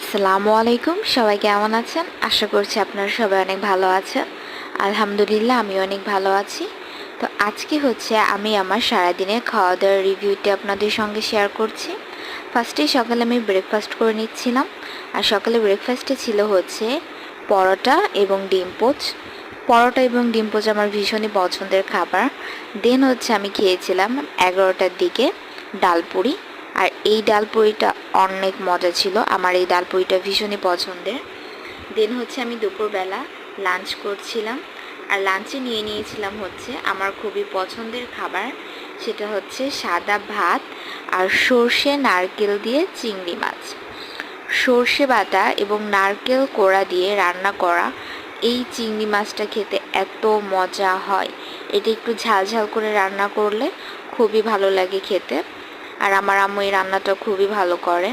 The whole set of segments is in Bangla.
আসসালামু আলাইকুম, সবাই কেমন আছেন? আশা করছি আপনারা সবাই অনেক ভালো আছেন। আলহামদুলিল্লাহ আমি অনেক ভালো আছি। তো আজকে আমি আমার সারাদিনের খাওয়া দাওয়ার রিভিউটি আপনাদের সঙ্গে শেয়ার করছি। ফার্স্টেই সকালে আমি ব্রেকফাস্ট করে নিচ্ছিলাম। আর সকালে ব্রেকফাস্টে ছিল পরোটা এবং ডিম পোচ। পরোটা এবং ডিম পোচ আমার ভীষণই পছন্দের খাবার। দেন আমি খেয়েছিলাম 11টার দিকে ডালপুরি। আর এই ডালপুরিটা অনেক মজা ছিল, আমার এই ডালপুরিটা ভীষণই পছন্দের। দেন আমি দুপুরবেলা লাঞ্চ করছিলাম। আর লাঞ্চে নিয়ে নিয়েছিলাম আমার খুবই পছন্দের খাবার, সেটা সাদা ভাত আর সর্ষে নারকেল দিয়ে চিংড়ি মাছ। সর্ষে বাটা এবং নারকেল কোড়া দিয়ে রান্না করা এই চিংড়ি মাছটা খেতে এত মজা হয়। এটা একটু ঝাল ঝাল করে রান্না করলে খুবই ভালো লাগে খেতে। আর আমার আম্মু এই রান্নাটা খুবই ভালো করে।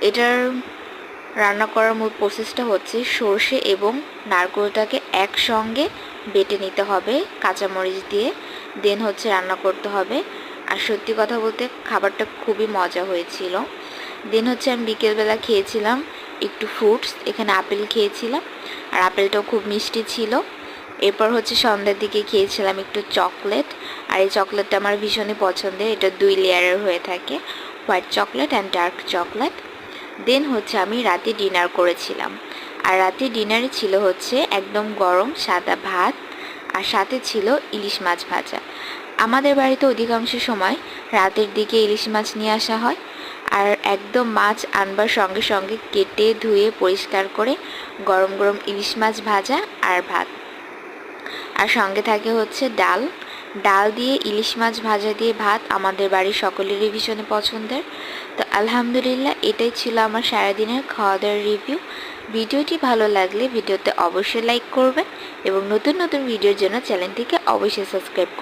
এটার রান্না করার মূল প্রসেসটা সর্ষে এবং নারকেলটাকে একসঙ্গে বেটে নিতে হবে কাঁচামরিচ দিয়ে, দেন রান্না করতে হবে। আর সত্যি কথা বলতে খাবারটা খুবই মজা হয়েছিল। দেন আমি বিকেলবেলা খেয়েছিলাম একটু ফ্রুটস, এখানে আপেল খেয়েছিলাম আর আপেলটাও খুব মিষ্টি ছিল। এরপর সন্ধ্যার দিকে খেয়েছিলাম একটু চকলেট। আর এই চকলেটটা আমার ভীষণই পছন্দের, এটা 2 লেয়ারের হয়ে থাকে, white chocolate and dark chocolate. Then আমি রাতে ডিনার করেছিলাম। আর রাতে ডিনারে ছিল একদম গরম সাদা ভাত আর সাথে ছিল ইলিশ মাছ ভাজা। আমাদের বাড়িতে অধিকাংশ সময় রাতের দিকে ইলিশ মাছ নিয়ে আসা হয়। আর একদম মাছ আনবার সঙ্গে সঙ্গে কেটে ধুয়ে পরিষ্কার করে গরম গরম ইলিশ মাছ ভাজা আর ভাত। আর সঙ্গে থাকে ডাল। ডাল দিয়ে ইলিশ মাছ ভাজা দিয়ে ভাত আমাদের বাড়ির সকলেরই ভীষণ পছন্দের। তো আলহামদুলিল্লাহ এটাই ছিল আমার সারাদিনের খাওয়া দাওয়ার রিভিউ। ভিডিওটি ভালো লাগলে ভিডিওতে অবশ্যই লাইক করবেন এবং নতুন নতুন ভিডিওর জন্য চ্যানেলটিকে অবশ্যই সাবস্ক্রাইব করবেন।